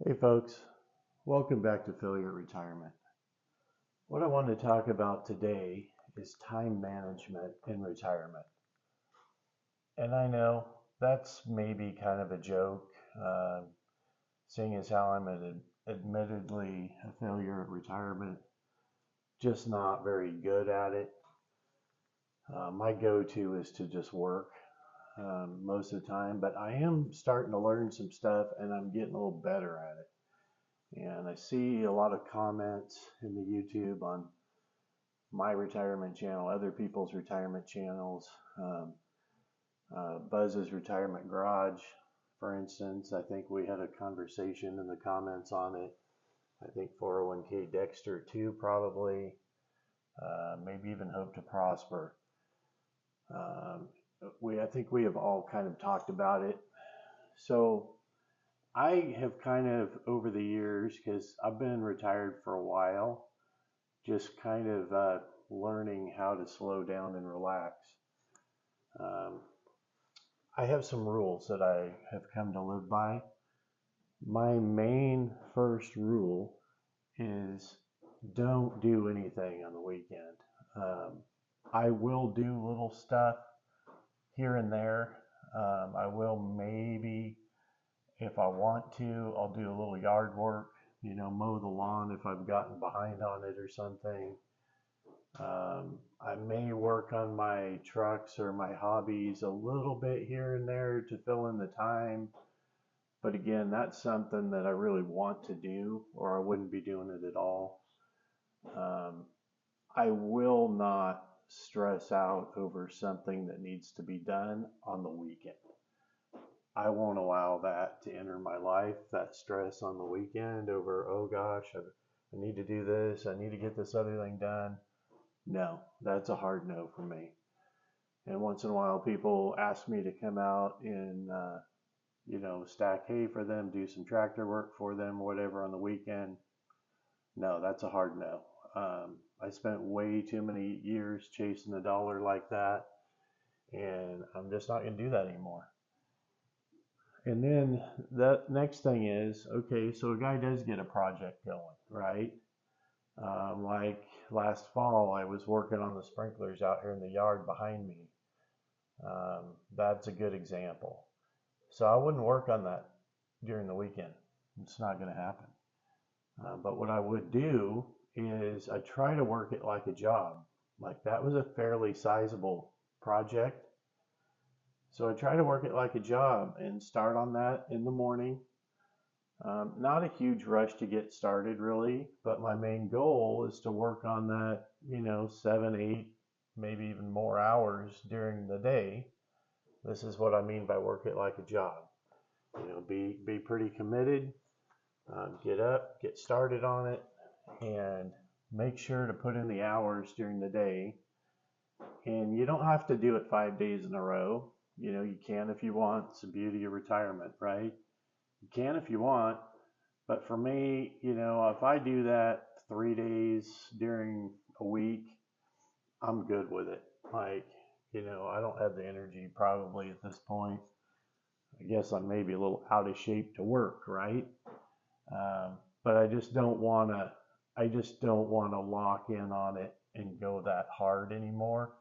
Hey folks, welcome back to Failure Retirement. What I want to talk about today is time management in retirement. And I know that's maybe kind of a joke, seeing as how I'm admittedly a failure at retirement, just not very good at it. My go-to is to just work most of the time, but I am starting to learn some stuff and I'm getting a little better at it. And I see a lot of comments in the YouTube on my retirement channel, other people's retirement channels, Buzz's Retirement Garage, for instance. I think we had a conversation in the comments on it. I think 401k Dexter too, probably. Maybe even Hope to Prosper. Um, I think we have all kind of talked about it. So I have kind of over the years, because I've been retired for a while, just kind of learning how to slow down and relax. Um, I have some rules that I have come to live by. My main first rule is don't do anything on the weekend. Um, I will do little stuff here and there. I will maybe, if I want to, I'll do a little yard work, mow the lawn if I've gotten behind on it or something. I may work on my trucks or my hobbies a little bit here and there to fill in the time. But again, that's something that I really want to do, or I wouldn't be doing it at all. Um, I will not stress out over something that needs to be done on the weekend. I won't allow that to enter my life, that stress on the weekend over, oh gosh, I need to do this, I need to get this other thing done. No, that's a hard no for me. And once in a while, people ask me to come out and, stack hay for them, do some tractor work for them, whatever on the weekend. No, that's a hard no. I spent way too many years chasing the dollar like that, and I'm just not going to do that anymore. And then the next thing is, okay, so a guy does get a project going, right? Like last fall, I was working on the sprinklers out here in the yard behind me. That's a good example. So I wouldn't work on that during the weekend. It's not going to happen. But what I would do is I try to work it like a job. Like that was a fairly sizable project. So I try to work it like a job and start on that in the morning. Not a huge rush to get started really, but my main goal is to work on that, 7, 8, maybe even more hours during the day. This is what I mean by work it like a job. Be pretty committed, get up, get started on it, and make sure to put in the hours during the day. And you don't have to do it 5 days in a row. You can if you want. It's the beauty of retirement, right? You can if you want. But for me, if I do that 3 days during a week, I'm good with it. Like, I don't have the energy probably at this point. I guess I'm maybe a little out of shape to work, right? But I just don't want to lock in on it and go that hard anymore.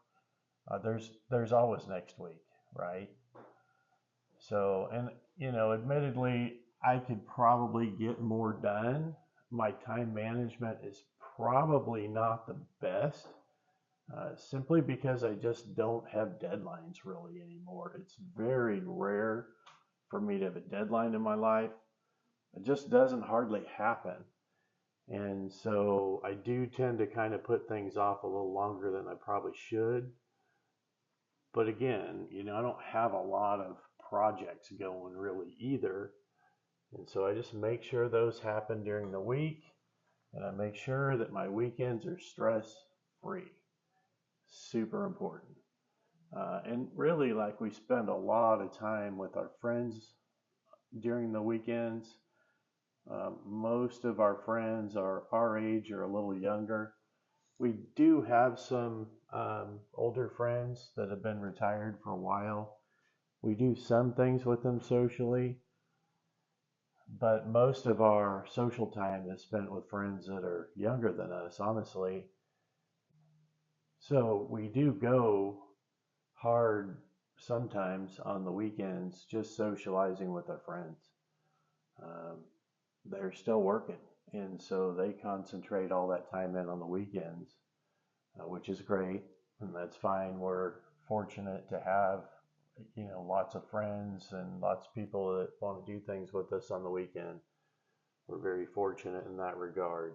There's always next week, right? So, and admittedly, I could probably get more done. My time management is probably not the best, simply because I just don't have deadlines really anymore. It's very rare for me to have a deadline in my life. It just doesn't hardly happen. And so I do tend to kind of put things off a little longer than I probably should. But again, I don't have a lot of projects going really either. And so I just make sure those happen during the week, and I make sure that my weekends are stress free. Super important. And really, like, we spend a lot of time with our friends during the weekends. Most of our friends are our age or a little younger. We do have some older friends that have been retired for a while. We do some things with them socially. but most of our social time is spent with friends that are younger than us, honestly. So we do go hard sometimes on the weekends just socializing with our friends. Um, they're still working, and so they concentrate all that time in on the weekends, which is great, and that's fine. We're fortunate to have, lots of friends and lots of people that want to do things with us on the weekend. We're very fortunate in that regard.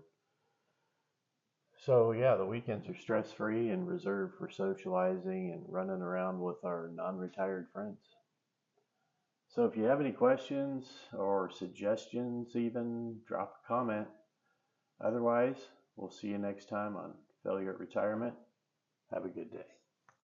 So yeah, the weekends are stress free and reserved for socializing and running around with our non-retired friends. So if you have any questions or suggestions, even drop a comment. Otherwise, we'll see you next time on Failure at Retirement. Have a good day.